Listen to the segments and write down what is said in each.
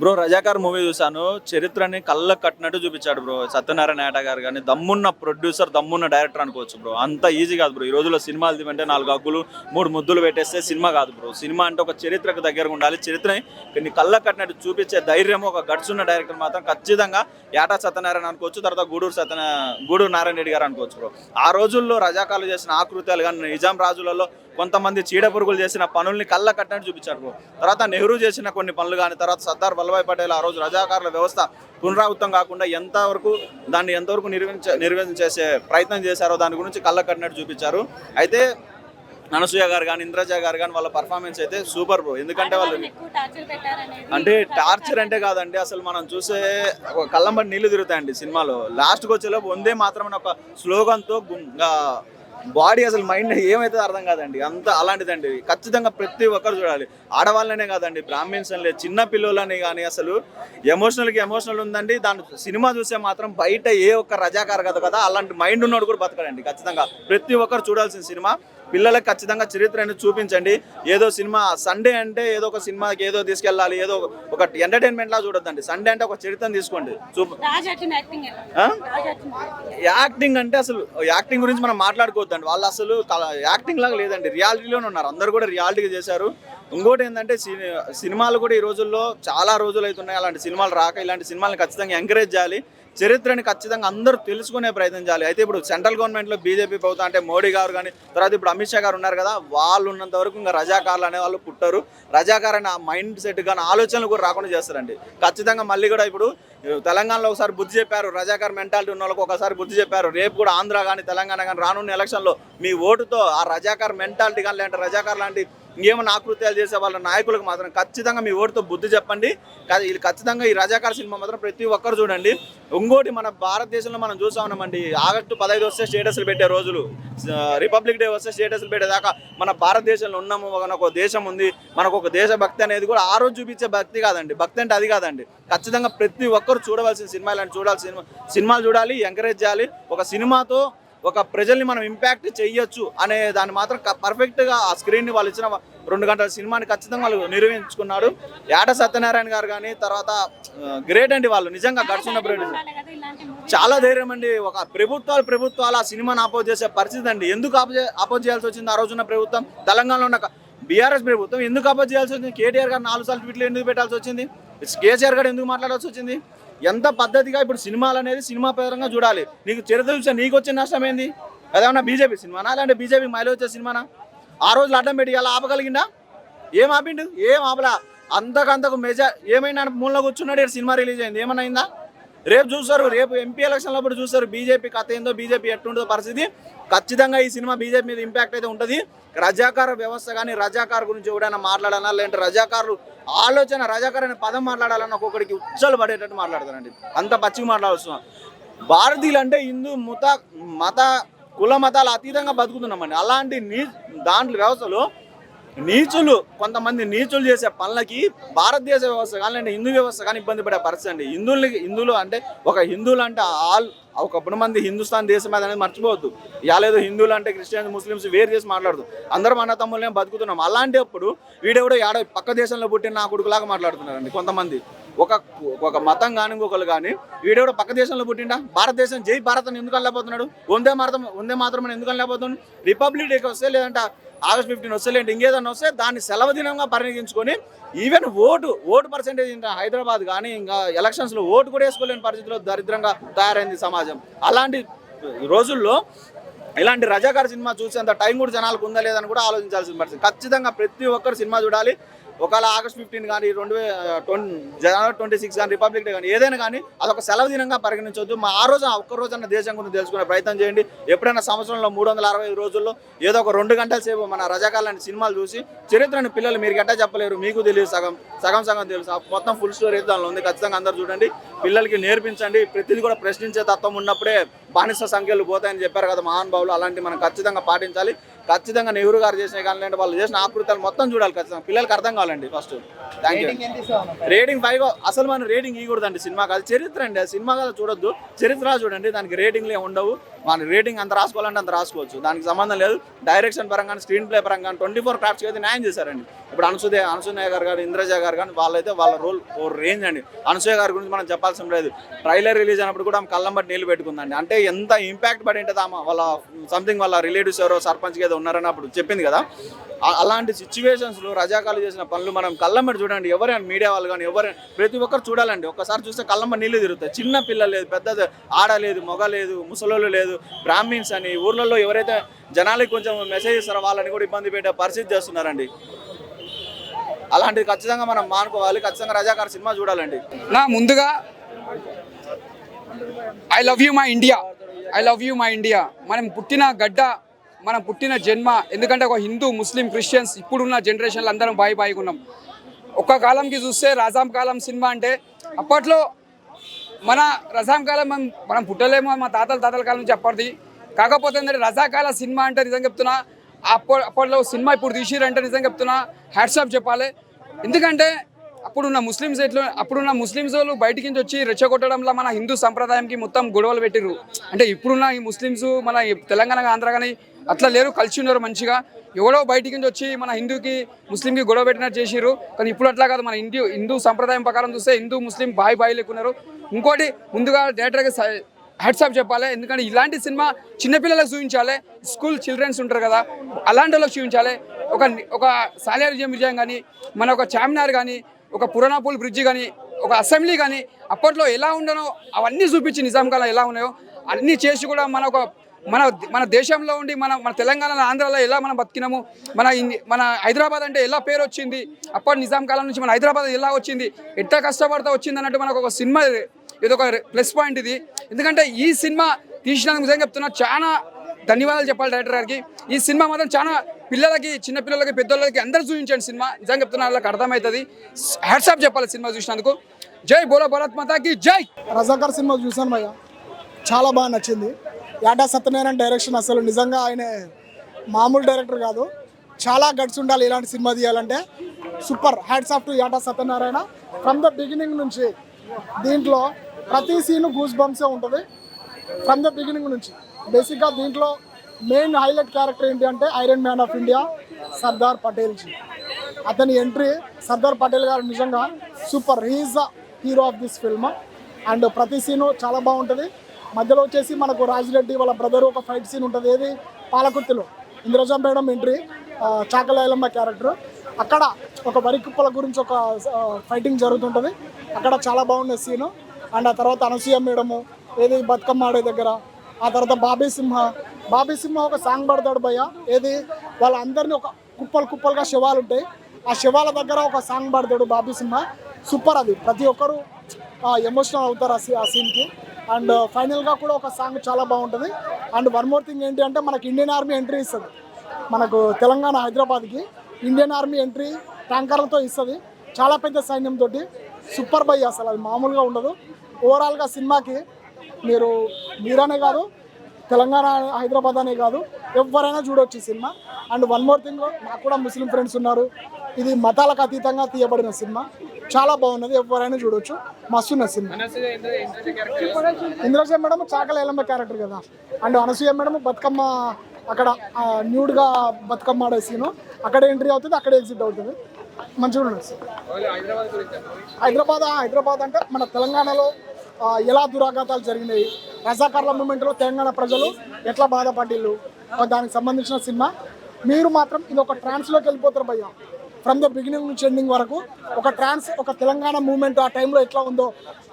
Bro Razakar movie చూసాను. చరిత్రని కళ్ళకు కట్టినట్టు చూపించాడు బ్రో సత్యనారాయణ ఏట గారు. కానీ దమ్మున్న ప్రొడ్యూసర్, దమ్మున్న డైరెక్టర్ అనుకోవచ్చు బ్రో. అంత ఈజీ కాదు బ్రో. ఈ రోజుల్లో సినిమాలు తీమంటే 4 అగ్గులు 3 ముద్దులు పెట్టేస్తే సినిమా కాదు బ్రో. సినిమా అంటే ఒక చరిత్రకు దగ్గరగా ఉండాలి. చరిత్రని కొన్ని కళ్ళకు కట్టినట్టు చూపించే ధైర్యం ఒక గట్స్ ఉన్న డైరెక్టర్ మాత్రం ఖచ్చితంగా ఏటా సత్యనారాయణ అనుకోవచ్చు. తర్వాత గూడూరు నారాయణ రెడ్డి గారు అనుకోవచ్చు బ్రో. ఆ రోజుల్లో రజాకార్లు చేసిన ఆకృత్యాలు కానీ, నిజాం రాజులలో కొంతమంది చీడ పురుగులు చేసిన పనుల్ని కళ్ళ కట్టినట్టు చూపించారు బ్రో. తర్వాత నెహ్రూ చేసిన కొన్ని పనులు కానీ, తర్వాత సర్దార్ వల్లభాయ్ పటేల్ ఆ రోజు రజాకారుల వ్యవస్థ పునరావృతం కాకుండా ఎంతవరకు నిర్వహించేసే ప్రయత్నం చేశారో దాని గురించి కళ్ళ కట్టినట్టు చూపించారు. అయితే అనసూయ గారు కానీ, ఇంద్రజ గారు కానీ వాళ్ళ పర్ఫార్మెన్స్ అయితే సూపర్ బ్రో. ఎందుకంటే వాళ్ళు అంటే టార్చర్ అంటే కాదండి, అసలు మనం చూసే ఒక కళ్ళంబడి నీళ్లు తిరుగుతాయండి సినిమాలో. లాస్ట్కి వచ్చేలోపు వందే మాత్రం ఒక స్లోగన్తో బాడీ అసలు మైండ్ ఏమైతే అర్థం కాదండి. అంత అలాంటిదండి. ఖచ్చితంగా ప్రతి ఒక్కరు చూడాలి. ఆడవాళ్ళనే కాదండి, బ్రాహ్మిన్స్ అని చిన్న పిల్లలని కానీ అసలు ఎమోషనల్ ఉందండి. దాని సినిమా చూసే మాత్రం బయట ఏ ఒక్క రజాకారు కదా అలాంటి మైండ్ ఉన్నోడు కూడా బతకడండి. ఖచ్చితంగా ప్రతి ఒక్కరు చూడాల్సిన సినిమా. పిల్లలకు ఖచ్చితంగా చరిత్ర అనేది చూపించండి. ఏదో సినిమా సండే అంటే ఏదో ఒక సినిమాకి ఏదో తీసుకెళ్ళాలి, ఏదో ఒక ఎంటర్టైన్మెంట్ లా చూడొద్దండి. సండే అంటే ఒక చరిత్రను తీసుకోండి. యాక్టింగ్ అంటే అసలు యాక్టింగ్ గురించి మనం మాట్లాడుకోవద్దండి. వాళ్ళు అసలు యాక్టింగ్ లాగా లేదండి, రియాలిటీలోనే ఉన్నారు. అందరు కూడా రియాలిటీగా చేశారు. ఇంకోటి ఏంటంటే సినిమాలు కూడా ఈ రోజుల్లో చాలా రోజులు అవుతున్నాయి. అలాంటి సినిమాలు రాక ఇలాంటి సినిమాలను ఖచ్చితంగా ఎంకరేజ్ చేయాలి. చరిత్రని ఖచ్చితంగా అందరూ తెలుసుకునే ప్రయత్నం చేయాలి. అయితే ఇప్పుడు సెంట్రల్ గవర్నమెంట్లో బీజేపీ ప్రభుత్వం అంటే మోడీ గారు కానీ, తర్వాత ఇప్పుడు అమిత్ షా గారు ఉన్నారు కదా, వాళ్ళు ఉన్నంత వరకు ఇంకా రజాకార్లు అనే వాళ్ళు పుట్టారు. రజాకార్ అనే మైండ్ సెట్ కానీ ఆలోచనలు కూడా రాకుండా చేస్తారండి. ఖచ్చితంగా మళ్ళీ కూడా ఇప్పుడు తెలంగాణలో ఒకసారి బుద్ధి చెప్పారు, రజాకార్ మెంటాలిటీ ఉన్న వాళ్ళకి ఒకసారి బుద్ధి చెప్పారు. రేపు కూడా ఆంధ్ర కానీ తెలంగాణ కానీ రానున్న ఎలక్షన్లో మీ ఓటుతో ఆ రజాకార్ మెంటాలిటీ కానీ లేదంటే రజాకార్ లాంటి ఇంకేమైనా ఆకృత్యాలు చేసే వాళ్ళ నాయకులకు మాత్రం ఖచ్చితంగా మీ ఓటుతో బుద్ధి చెప్పండి. వీళ్ళు ఖచ్చితంగా ఈ రజాకార్ సినిమా మాత్రం ప్రతి ఒక్కరు చూడండి. ఇంకోటి మన భారతదేశంలో మనం చూసా ఉన్నామండి, ఆగస్టు 15 వస్తే స్టేటస్లు పెట్టే రోజులు, రిపబ్లిక్ డే వస్తే స్టేటస్లు పెట్టేదాకా మన భారతదేశంలో ఉన్నాము, మనకు ఒక దేశం ఉంది, మనకు ఒక దేశభక్తి అనేది కూడా ఆ రోజు చూపించే భక్తి కాదండి. భక్తి అంటే అది కాదండి. ఖచ్చితంగా ప్రతి ఒక్కరు చూడవలసిన సినిమా, ఇలాంటి సినిమాలు చూడాలి, ఎంకరేజ్ చేయాలి. ఒక సినిమాతో ఒక ప్రజల్ని మనం ఇంపాక్ట్ చెయ్యొచ్చు అనే దాన్ని మాత్రం పర్ఫెక్ట్గా ఆ స్క్రీన్ని వాళ్ళు ఇచ్చిన 2 గంటల సినిమాని ఖచ్చితంగా వాళ్ళు నిర్వహించుకున్నారు. ఏట సత్యనారాయణ గారు కానీ తర్వాత గ్రేట్ అండి. వాళ్ళు నిజంగా గడుచున్న చాలా ధైర్యం అండి. ఒక ప్రభుత్వాలు ఆ సినిమాని ఆపోజ్ చేసే పరిస్థితి అండి. ఎందుకు ఆపోజ్ చేయాల్సి వచ్చింది ఆ రోజున్న ప్రభుత్వం? తెలంగాణలో ఉన్న బీఆర్ఎస్ ప్రభుత్వం ఎందుకు ఆపోజ్ చేయాల్సి వచ్చింది? కేటీఆర్ గారు 4 సార్లు ట్వీట్లు ఎందుకు పెట్టాల్సి వచ్చింది? కేసీఆర్ గారు ఎందుకు మాట్లాడాల్సి వచ్చింది? ఎంత పద్ధతిగా ఇప్పుడు సినిమాలు అనేది సినిమా పరంగా చూడాలి. నీకు చరిత్ర చూసా నీకు వచ్చిన నష్టం ఏంది? అదేమన్నా బీజేపీ సినిమానా లేదంటే బీజేపీ మైలు వచ్చే సినిమానా? ఆ రోజులు అడ్డం పెట్టి అలా ఆపగలిగిందా? ఏం ఆపిండు? ఏం ఆపలా. అంతకంతకు ఏమైనా మూలలో కూర్చున్నాడు. సినిమా రిలీజ్ అయింది, ఏమన్నా అయిందా? రేపు చూస్తారు, రేపు ఎంపీ ఎలక్షన్లో కూడా చూస్తారు బీజేపీ కథ ఏందో, బీజేపీ ఎట్టుంటుందో పరిస్థితి. ఖచ్చితంగా ఈ సినిమా బీజేపీ మీద ఇంపాక్ట్ అయితే ఉంటుంది. రజాకార వ్యవస్థ కానీ రజాకార్ గురించి ఎవడైనా మాట్లాడాలన్నా లేదంటే రజాకారులు ఆలోచన రజాకార్ అనే పదం మాట్లాడాలన్నా ఒక్కొక్కడికి ఉచ్చలు పడేటట్టు మాట్లాడతారండి. అంత పచ్చిగా మాట్లాడుతున్నాం. భారతీయులు అంటే హిందూ మత కుల మతాలు అతీతంగా బతుకుతున్నామండి. అలాంటి దాంట్లో వ్యవస్థలో కొంతమంది నీచులు చేసే పనులకి భారతదేశ వ్యవస్థ కానీ అంటే హిందూ వ్యవస్థ కానీ ఇబ్బంది పడే పరిస్థితి అండి. హిందువులు అంటే హిందువులు అంటే ఒకప్పుడు మంది హిందుస్థాన్ దేశం అనేది మర్చిపోవద్దు. లేదో హిందువులు అంటే క్రిస్టియన్స్ ముస్లిమ్స్ వేరు చేసి మాట్లాడదు. అందరం అన్న తమ్ముళ్ళేం బతుకుతున్నాం. అలాంటప్పుడు వీడెవడో పక్క దేశంలో పుట్టిన నా కొడుకులాగా మాట్లాడుతున్నారండి కొంతమంది. ఒక మతం కానీ ఇంకొకరు కానీ వీడెవడో పక్క దేశంలో పుట్టిండా? భారతదేశం జై భారత్ అని ఎందుకు అనలేకపోతున్నాడు? వందే మాత్రం అని ఎందుకు అనలేకపోతున్నాడు? రిపబ్లిక్ డేకి వస్తే లేదంటే ఆగస్ట్ 15 వస్తే లేదంటే ఇంకేదన్నా వస్తే దాన్ని సెలవు దినంగా పరిగణించుకొని ఈవెన్ ఓటు పర్సెంటేజ్ ఇంకా హైదరాబాద్ కానీ ఇంకా ఎలక్షన్స్లో ఓటు కూడా వేసుకోలేని పరిస్థితిలో దరిద్రంగా తయారైంది సమాజం. అలాంటి రోజుల్లో ఇలాంటి రజాకార్ సినిమా చూసేంత టైం కూడా జనాలకు ఉందా లేదని కూడా ఆలోచించాల్సిన పరిస్థితి. ఖచ్చితంగా ప్రతి ఒక్కరు సినిమా చూడాలి. ఒకవేళ ఆగస్ట్ 15 కానీ జనవరి 26 కానీ రిపబ్లిక్ డే కానీ ఏదైనా కానీ అదొక సెలవు దినంగా పరిగణించవద్దు. ఆ రోజు ఒక్కరోజన్న దేశం గురించి తెలుసుకునే ప్రయత్నం చేయండి. ఎప్పుడైనా సంవత్సరంలో 365 రోజుల్లో ఏదో ఒక 2 గంటల సేపు మన రజాకార్ లాంటి సినిమాలు చూసి చరిత్రను పిల్లలు మీరు గట్టా చెప్పలేరు, మీకు తెలియదు, సగం తెలుసు. మొత్తం ఫుల్ స్టోరీ దానిలో ఉంది. ఖచ్చితంగా అందరూ చూడండి, పిల్లలకి నేర్పించండి. ప్రతిదీ కూడా ప్రశ్నించే తత్వం ఉన్నప్పుడే బానిస సంఖ్యలు పోతాయని చెప్పారు కదా మహానుభావులు. అలాంటి మనం ఖచ్చితంగా పాటించాలి. ఖచ్చితంగా నెహ్రూ గారు చేసిన కానీ వాళ్ళు చేసిన ఆకృతాలు మొత్తం చూడాలి ఖచ్చితంగా, పిల్లలకి అర్థం కావాలండి ఫస్ట్. Thank you. రేటింగ్ 5. అసలు మనం రేటింగ్ ఇవ్వకూడదండి సినిమాకి, అది చరిత్ర అండి, అది సినిమా కదా చూడొద్దు, చరిత్ర చూడండి, దానికి రేటింగ్లు ఏమి ఉండవు. మన రేటింగ్ అంత రాసుకోవాలంటే అంత రాసుకోవచ్చు, దానికి సంబంధం లేదు. డైరెక్షన్ పరంగా స్క్రీన్ ప్లే పరంగా 24 క్రాఫ్ట్స్కి అయితే న్యాయం చేశారండి. ఇప్పుడు అనసూయ గారు కానీ ఇంద్రజ గారు కానీ వాళ్ళైతే వాళ్ళ రోల్ ఓ రేంజ్ అండి. అనసూయ గారి గురించి మనం చెప్పాల్సిన లేదు, ట్రైలర్ రిలీజ్ అయినప్పుడు కూడా ఆమె కళ్ళం బట్టి నీళ్ళు పెట్టుకుందండి. అంటే ఎంత ఇంపాక్ట్ పడి ఉంటుంది ఆమె వాళ్ళ సంథింగ్ వాళ్ళ రిలేటివ్స్ ఎవరో సర్పంచ్కి ఏదో ఉన్నారని అప్పుడు చెప్పింది కదా. అలాంటి సిచ్యువేషన్స్లో రజాకాలు చేసిన పనులు మనం కళ్ళం బట్టి చూడండి. ఎవరైనా మీడియా వాళ్ళు కానీ ఎవరైనా ప్రతి ఒక్కరు చూడాలండి. ఒక్కసారి చూస్తే కళ్ళం బట్టి నీళ్ళు తిరుగుతాయి. చిన్న పిల్లలు లేదు, పెద్ద ఆడ లేదు, మొగ లేదు, ముసలోళ్ళు లేదు, బ్రాహ్మిన్స్ అని ఊర్లలో ఎవరైతే జనాలకి కొంచెం మెసేజ్ ఇస్తారో వాళ్ళని కూడా ఇబ్బంది పెట్టే పరిస్థితి చేస్తున్నారండి. అలాంటిది ఖచ్చితంగా మనం మానుకోవాలి. ఖచ్చితంగా రజాకార్ సినిమా చూడాలండి. నా ముందుగా I love you my India, I love you my India. మనం పుట్టిన గడ్డ, మనం పుట్టిన జన్మ. ఎందుకంటే ఒక హిందూ, ముస్లిం, క్రిస్టియన్స్ ఇప్పుడున్న జనరేషన్లో అందరం బాయిగా ఉన్నాం. ఒక్క కాలంకి చూస్తే రజాం కాలం సినిమా అంటే అప్పట్లో మన రజాం కాలం మనం పుట్టలేమో, మా తాతల కాలం నుంచి అప్పటిది. కాకపోతే ఏంటంటే రజాకాల సినిమా అంటే నిజంగా చెప్తున్నా, అప్పట్లో సినిమా ఇప్పుడు తీసిరంటే నిజంగా చెప్తున్నా హ్యాట్స్ ఆఫ్ చెప్పాలి. ఎందుకంటే అప్పుడున్న ముస్లిమ్స్ వాళ్ళు బయటికి నుంచి వచ్చి రెచ్చగొట్టడంలో మన హిందూ సంప్రదాయంకి మొత్తం గొడవలు పెట్టిర్రు. అంటే ఇప్పుడున్న ఈ ముస్లిమ్స్ మన తెలంగాణ ఆంధ్ర కానీ అట్లా లేరు, కలిసి ఉన్నారు మంచిగా. ఎవడో బయటికి నుంచి వచ్చి మన హిందూకి ముస్లింకి గొడవ పెట్టినట్టు చేసిర్రు. కానీ ఇప్పుడు అట్లా కాదు, మన హిందూ సంప్రదాయం ప్రకారం చూస్తే హిందూ ముస్లిం బాయి లేకున్నారు. ఇంకోటి ముందుగా డైరెక్టర్గా హ్యాట్స్ ఆఫ్ చెప్పాలి. ఎందుకంటే ఇలాంటి సినిమా చిన్నపిల్లలకు చూపించాలి, స్కూల్ చిల్డ్రన్స్ ఉంటారు కదా అలాంటి వాళ్ళకి చూపించాలి. ఒక సాలియార్ మ్యూజియం కానీ, మన ఒక చార్మినార్ కానీ, ఒక పురాణాపూల్ బ్రిడ్జి కానీ, ఒక అసెంబ్లీ కానీ అప్పట్లో ఎలా ఉండనో అవన్నీ చూపించి నిజాం కాలం ఎలా ఉన్నాయో అన్నీ చేసి కూడా మన దేశంలో ఉండి మన తెలంగాణలో ఆంధ్రాలో ఎలా మనం బతికినాము, మన హైదరాబాద్ అంటే ఎలా పేరు వచ్చింది, అప్పటి నిజాం కాలం నుంచి మన హైదరాబాద్ ఎలా వచ్చింది, ఎట్లా కష్టపడతా వచ్చింది అన్నట్టు మనకు ఒక సినిమా, ఇది ఒక ప్లస్ పాయింట్ ఇది. ఎందుకంటే ఈ సినిమా తీసినందుకు నిజంగా చెప్తున్నా చాలా ధన్యవాదాలు చెప్పాలి డైరెక్టర్ గారికి. ఈ సినిమా మాత్రం చాలా పిల్లలకి, చిన్న పిల్లలకి, పెద్దోళ్ళకి అందరూ చూపించండి సినిమా. నిజంగా చెప్తున్నా వాళ్ళకి అర్థమవుతుంది. హ్యాట్స్ ఆఫ్ చెప్పాలి సినిమా చూసినందుకు. జై బోలో భారత్ మాతాకి జై. రజాకార్ సినిమా చూసాను భయ్య, చాలా బాగా నచ్చింది. యాటా సత్యనారాయణ డైరెక్షన్ అసలు నిజంగా ఆయన మామూలు డైరెక్టర్ కాదు, చాలా గట్స్ ఉండాలి ఇలాంటి సినిమా తీయాలంటే. Super, hats off to యాటా Satyanarayana. From the beginning నుంచి దీంట్లో ప్రతి సీను గూస్ బంప్సే ఉంటుంది ఫ్రమ్ ద బిగినింగ్ నుంచి. బేసిక్గా దీంట్లో మెయిన్ హైలైట్ క్యారెక్టర్ ఏంటి అంటే iron man of India Sardar Patel ji. అతని ఎంట్రీ, సర్దార్ పటేల్ గారు నిజంగా super, he's the hero of this film. And ప్రతి సీను చాలా బాగుంటుంది. మధ్యలో వచ్చేసి మనకు రాజిరెడ్డి వాళ్ళ బ్రదర్ ఒక ఫైట్ సీన్ ఉంటుంది, ఏది పాలకుర్తిలో ఇంద్రజ మేడం ఎంట్రీ, చాకలాయలమ్మ క్యారెక్టర్. అక్కడ ఒక వరి కుప్పల గురించి ఒక ఫైటింగ్ జరుగుతుంటుంది, అక్కడ చాలా బాగుండే సీను. అండ్ ఆ తర్వాత అనసూయ మేడము ఏది బతుకమ్మ ఆడే దగ్గర, ఆ తర్వాత బాబీ సింహ ఒక సాంగ్ పడతాడు భయ్య, ఏది వాళ్ళందరినీ ఒక కుప్పలుగా శవాలు ఉంటాయి, ఆ శవాల దగ్గర ఒక సాంగ్ పడతాడు బాబీ సింహ. సూపర్, అది ప్రతి ఒక్కరు ఎమోషనల్ అవుతారు ఆ సీన్కి. అండ్ ఫైనల్గా కూడా ఒక సాంగ్ చాలా బాగుంటుంది. అండ్ వన్ మోర్ థింగ్ ఏంటి అంటే మనకి ఇండియన్ ఆర్మీ ఎంట్రీ ఇస్తుంది, మనకు తెలంగాణ హైదరాబాద్కి ఇండియన్ ఆర్మీ ఎంట్రీ ట్యాంకర్లతో ఇస్తుంది, చాలా పెద్ద సైన్యంతో. సూపర్ బై, అసలు అది మామూలుగా ఉండదు. ఓవరాల్గా సినిమాకి మీరనే కాదు, తెలంగాణ హైదరాబాద్ అనే కాదు, ఎవరైనా చూడవచ్చు cinema. And one more thing, నాకు కూడా ముస్లిం ఫ్రెండ్స్ ఉన్నారు, ఇది మతాలకు అతీతంగా తీయబడిన సినిమా, చాలా బాగున్నది, ఎవరైనా చూడవచ్చు, మస్తున్న సినిమా. ఇంద్రజ మేడం చాకలాయలమ్మ క్యారెక్టర్ కదా, అండ్ అనసూయ మేడం బతుకమ్మ అక్కడ న్యూడ్గా బతుకమ్మ ఆడే సీను, అక్కడ ఎంట్రీ అవుతుంది, అక్కడ ఎగ్జిట్ అవుతుంది, మంచిగా ఉన్నది సార్. హైదరాబాద్ అంటే మన తెలంగాణలో ఎలా దురాఘాతాలు జరిగినాయి, రజాకార్ల మూమెంట్లో తెలంగాణ ప్రజలు ఎట్లా బాధపడ్డారు, దానికి సంబంధించిన సినిమా. మీరు మాత్రం ఇది ఒక ట్రాన్స్లోకి వెళ్ళిపోతారు భయ్య, ఫ్రమ్ ద బిగినింగ్ నుంచి ఎండింగ్ వరకు ఒక తెలంగాణ మూమెంట్ ఆ టైంలో ఎట్లా ఉందో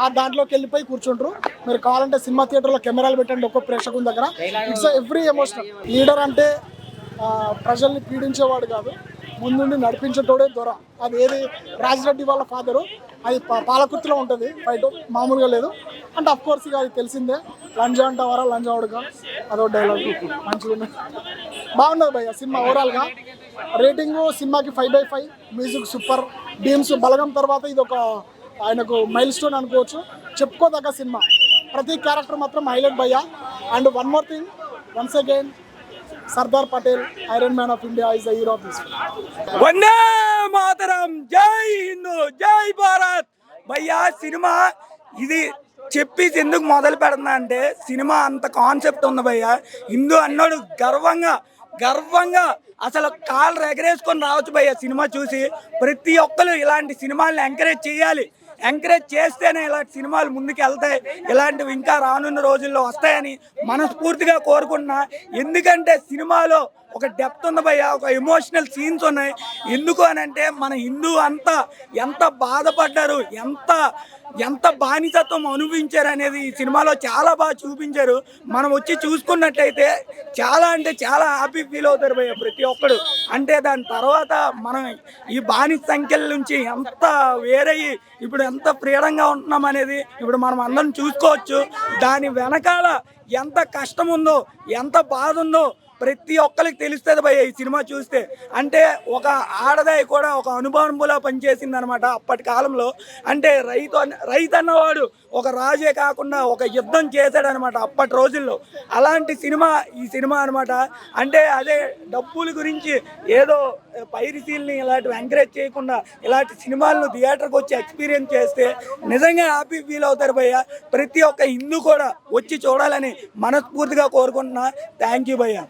ఆ దాంట్లోకి వెళ్ళిపోయి కూర్చుంటారు. మీరు కావాలంటే సినిమా థియేటర్లో కెమెరాలు పెట్టండి ఒక్కొక్క ప్రేక్షకుల దగ్గర. It's every emotional. లీడర్ అంటే ప్రజల్ని పీడించేవాడు కాదు, ముందుండి నడిపించేటోడే దొర. అది ఏది రాజిరెడ్డి వాళ్ళ ఫాదరు, అది పాలకుర్తిలో ఉంటుంది ఫైట్, మామూలుగా లేదు. అంటే అఫ్ కోర్స్ ఇక అది తెలిసిందే, లంజా అంటావారా లంజావుడుగా, అదో డైలాగ్ మంచిగా ఉంది, బాగున్నది భయ్య సినిమా. ఓవరాల్గా రేటింగు సినిమాకి 5/5, మ్యూజిక్ సూపర్, బీమ్స్ బలగం తర్వాత ఇది ఒక ఆయనకు మైల్ స్టోన్ అనుకోవచ్చు, చెప్పుకోదగ్గ సినిమా. ప్రతి క్యారెక్టర్ మాత్రం హైలైట్ భయ్య. And one more thing, once again Sardar Patel iron man of India is the hero of this. Vande Mataram, జై హిందూ, జై భారత్. భయ్యా సినిమా ఇది చెప్పేసి ఎందుకు మొదలు పెడుతున్నా అంటే సినిమా అంత కాన్సెప్ట్ ఉంది భయ్యా. హిందూ అన్నోడు గర్వంగా అసలు కాళ్ళు ఎగరేసుకొని రావచ్చు భయ్యా సినిమా చూసి. ప్రతి ఒక్కరు ఇలాంటి సినిమాలను ఎంకరేజ్ చేయాలి. ఎంకరేజ్ చేస్తేనే ఇలాంటి సినిమాలు ముందుకు వెళ్తాయి. ఇలాంటివి ఇంకా రానున్న రోజుల్లో వస్తాయని మనస్ఫూర్తిగా కోరుకుంటున్నా. ఎందుకంటే సినిమాలో ఒక డెప్త్ ఉంది భయ్య, ఒక ఎమోషనల్ సీన్స్ ఉన్నాయి. ఎందుకు అని అంటే మన హిందూ అంతా ఎంత బాధపడ్డారు, ఎంత బానిసత్వం అనుభవించారు అనేది ఈ సినిమాలో చాలా బాగా చూపించారు. మనం వచ్చి చూసుకున్నట్టయితే చాలా అంటే చాలా హ్యాపీ ఫీల్ అవుతారు భయ్య ప్రతి ఒక్కడు. అంటే దాని తర్వాత మనం ఈ బానిస సంఖ్యల నుంచి ఎంత వేరయ్యి ఇప్పుడు ఎంత ఫ్రీడంగా ఉంటున్నాం అనేది ఇప్పుడు మనం అందరం చూసుకోవచ్చు. దాని వెనకాల ఎంత కష్టం ఉందో, ఎంత బాధ ఉందో ప్రతి ఒక్కరికి తెలుస్తుంది భయ్య ఈ సినిమా చూస్తే. అంటే ఒక ఆడదాయి కూడా ఒక అనుభవంలా పనిచేసింది అనమాట అప్పటి కాలంలో. అంటే రైతు అన్నవాడు ఒక రాజే కాకుండా ఒక యుద్ధం చేశాడనమాట అప్పటి రోజుల్లో. అలాంటి సినిమా ఈ సినిమా అనమాట. అంటే అదే డబ్బుల గురించి ఏదో పైరసీల్ని ఇలాంటివి ఎంకరేజ్ చేయకుండా ఇలాంటి సినిమాలను థియేటర్కి వచ్చి ఎక్స్పీరియన్స్ చేస్తే నిజంగా హ్యాపీ ఫీల్ అవుతారు భయ్య. ప్రతి ఒక్క హిందూ కూడా వచ్చి చూడాలని మనస్ఫూర్తిగా కోరుకుంటున్నా. థ్యాంక్ యూ భయ్య.